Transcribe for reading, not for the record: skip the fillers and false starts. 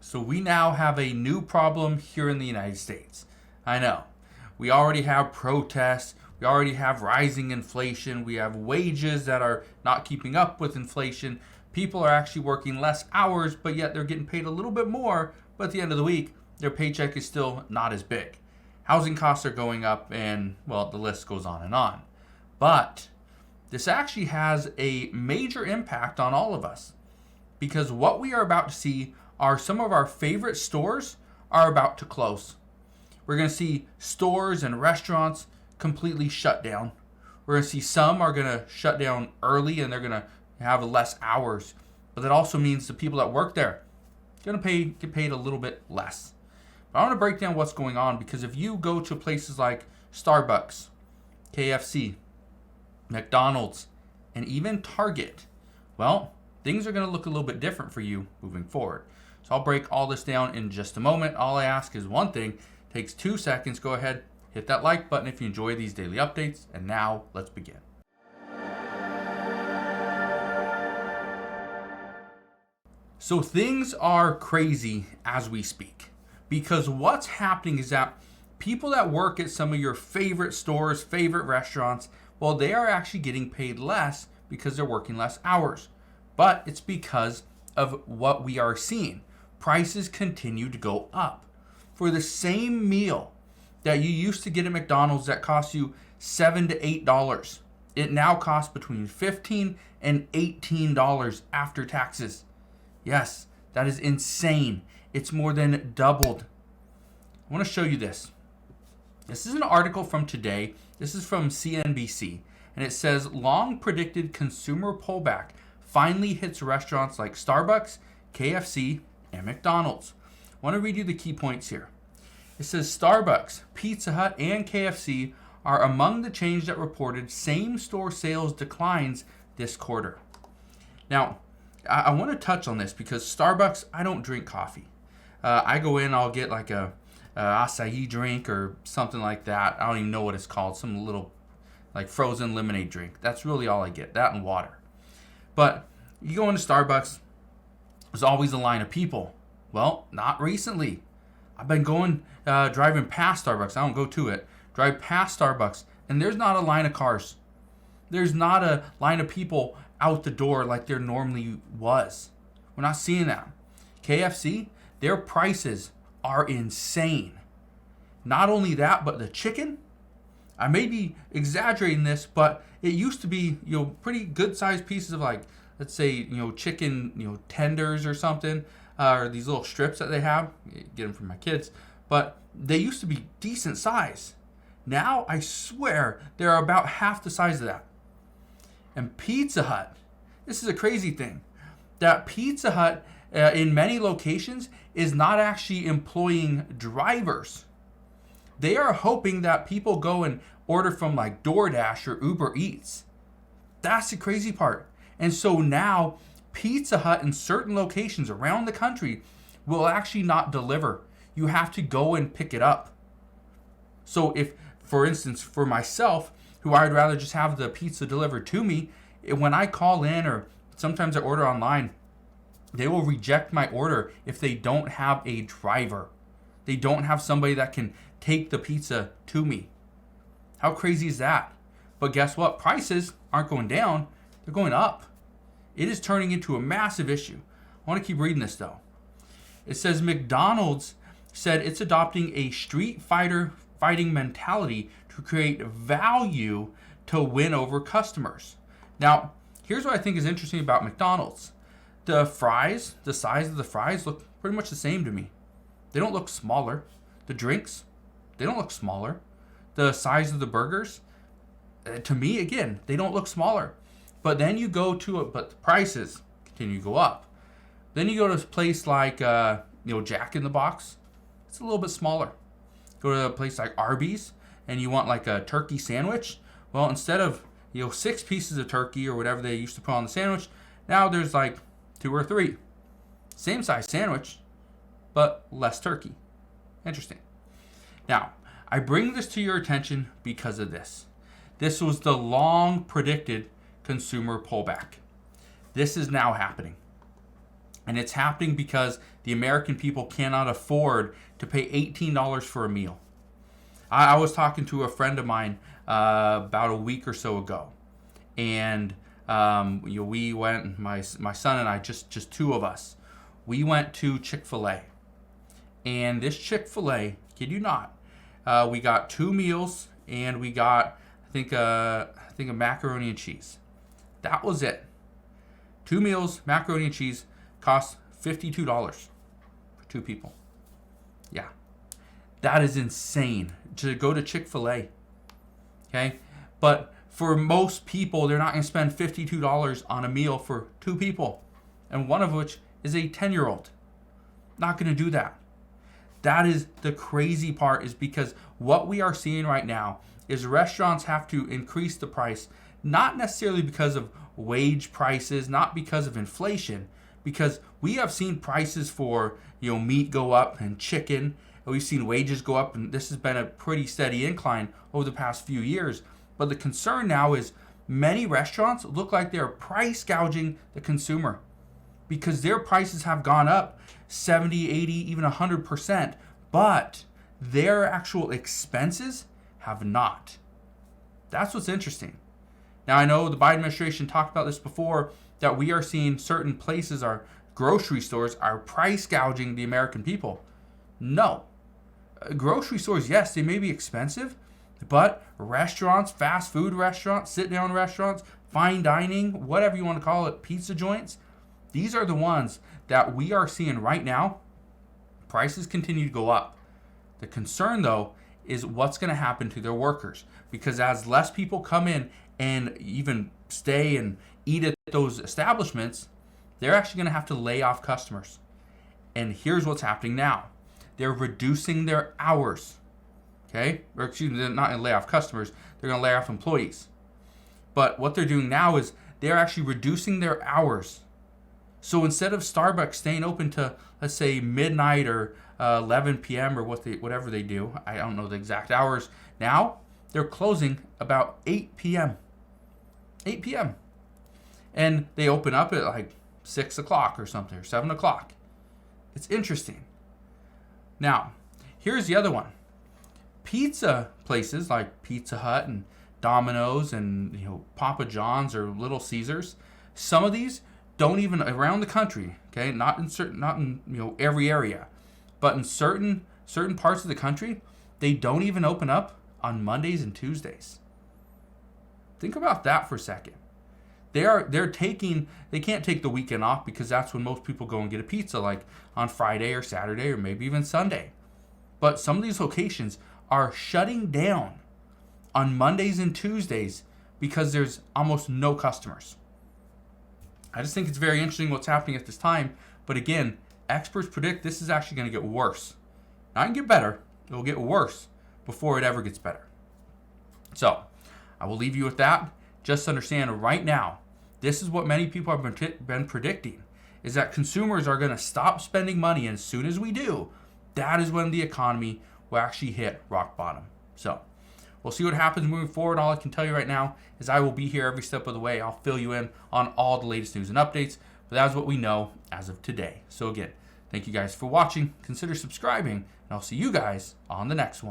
So we now have a new problem here in the United States. I know. We already have protests. We already have rising inflation. We have wages that are not keeping up with inflation. People are actually working less hours, but yet they're getting paid a little bit more. But at the end of the week, their paycheck is still not as big. Housing costs are going up, and, well, the list goes on and on. But this actually has a major impact on all of us, because what we are about to see are some of our favorite stores are about to close. We're going to see stores and restaurants completely shut down. We're going to see some are going to shut down early and they're going to have less hours. But that also means the people that work there are going to get paid a little bit less. But I want to break down what's going on, because if you go to places like Starbucks, KFC, McDonald's, and even Target, well, things are going to look a little bit different for you moving forward. So I'll break all this down in just a moment. All I ask is one thing. It takes 2 seconds. Go ahead, hit that like button if you enjoy these daily updates. And now let's begin. So things are crazy as we speak, because what's happening is that people that work at some of your favorite stores, favorite restaurants, well, they are actually getting paid less because they're working less hours. But it's because of what we are seeing. Prices continue to go up. For the same meal that you used to get at McDonald's that cost you $7 to $8, it now costs between $15 and $18 after taxes. Yes, that is insane. It's more than doubled. I want to show you this. This is an article from today. This is from CNBC, and it says long predicted consumer pullback finally hits restaurants like Starbucks, KFC, and McDonald's. I want to read you the key points here. It says Starbucks, Pizza Hut, and KFC are among the chains that reported same-store sales declines this quarter. Now, I want to touch on this because Starbucks, I don't drink coffee. I go in, I'll get like a acai drink or something like that. I don't even know what it's called. Some little like frozen lemonade drink. That's really all I get. That and water. But you go into Starbucks, there's always a line of people. Well, not recently. I've been driving past Starbucks. I don't go to it. Drive past Starbucks, and there's not a line of cars. There's not a line of people out the door like there normally was. We're not seeing that. KFC, their prices are insane. Not only that, but the chicken, I may be exaggerating this, but it used to be, pretty good sized pieces of like, let's say, chicken, tenders or something, or these little strips that they have. Get them from my kids, but they used to be decent size. Now I swear they're about half the size of that. And Pizza Hut, this is a crazy thing, that Pizza Hut in many locations is not actually employing drivers. They are hoping that people go and order from like DoorDash or Uber Eats. That's the crazy part. And so now Pizza Hut in certain locations around the country will actually not deliver. You have to go and pick it up. So if, for instance, for myself, who I'd rather just have the pizza delivered to me, when I call in or sometimes I order online, they will reject my order if they don't have a driver. They don't have somebody that can take the pizza to me. How crazy is that? But guess what? Prices aren't going down. They're going up. It is turning into a massive issue. I want to keep reading this though. It says McDonald's said it's adopting a street fighting mentality to create value to win over customers. Now, here's what I think is interesting about McDonald's. The fries, the size of the fries look pretty much the same to me. They don't look smaller. The drinks, they don't look smaller. The size of the burgers, to me, again, they don't look smaller. But then you go to it, but the prices continue to go up. Then you go to a place like, Jack in the Box. It's a little bit smaller. Go to a place like Arbys, and you want like a turkey sandwich. Well, instead of 6 pieces of turkey or whatever they used to put on the sandwich, now there's like 2 or 3. Same size sandwich, but less turkey. Interesting. Now, I bring this to your attention because of this. This was the long predicted consumer pullback. This is now happening. And it's happening because the American people cannot afford to pay $18 for a meal. I was talking to a friend of mine about a week or so ago, and we went. My son and I, just two of us, we went to Chick-fil-A, and this Chick-fil-A, kid you not, we got 2 meals and we got I think a macaroni and cheese. That was it. 2 meals, macaroni and cheese, cost $52 for 2 people. Yeah. That is insane to go to Chick-fil-A. Okay? But for most people, they're not going to spend $52 on a meal for 2 people. And one of which is a 10-year-old. Not going to do that. That is the crazy part, is because what we are seeing right now is restaurants have to increase the price, not necessarily because of wage prices, not because of inflation, because we have seen prices for meat go up and chicken. We've seen wages go up, and this has been a pretty steady incline over the past few years. But the concern now is many restaurants look like they're price gouging the consumer because their prices have gone up 70, 80, even 100%, but their actual expenses have not. That's what's interesting. Now, I know the Biden administration talked about this before, that we are seeing certain places, our grocery stores, are price gouging the American people. No. Grocery stores, yes, they may be expensive, but restaurants, fast food restaurants, sit-down restaurants, fine dining, whatever you want to call it, pizza joints, these are the ones that we are seeing right now. Prices continue to go up. The concern, though, is what's going to happen to their workers, because as less people come in and even stay and eat at those establishments, they're actually going to have to lay off customers. And here's what's happening now. They're reducing their hours. Okay? Or excuse me, they're not going to lay off customers. They're going to lay off employees. But what they're doing now is they're actually reducing their hours. So instead of Starbucks staying open to, let's say, midnight or 11 p.m. or whatever they do, I don't know the exact hours, now they're closing about 8 p.m. 8 p.m. And they open up at like 6 o'clock or something, or 7 o'clock. It's interesting. Now, here's the other one. Pizza places like Pizza Hut and Domino's and Papa John's or Little Caesars, some of these don't even, around the country, okay, not in every area, but in certain parts of the country, they don't even open up on Mondays and Tuesdays. Think about that for a second. They can't take the weekend off because that's when most people go and get a pizza, like on Friday or Saturday or maybe even Sunday. But some of these locations are shutting down on Mondays and Tuesdays because there's almost no customers. I just think it's very interesting what's happening at this time. But again, experts predict this is actually going to get worse. Not going to get better. It will get worse before it ever gets better. So I will leave you with that. Just understand right now, this is what many people have been predicting, is that consumers are going to stop spending money. And as soon as we do, that is when the economy will actually hit rock bottom. So we'll see what happens moving forward. All I can tell you right now is I will be here every step of the way. I'll fill you in on all the latest news and updates. But that is what we know as of today. So again, thank you guys for watching. Consider subscribing, and I'll see you guys on the next one.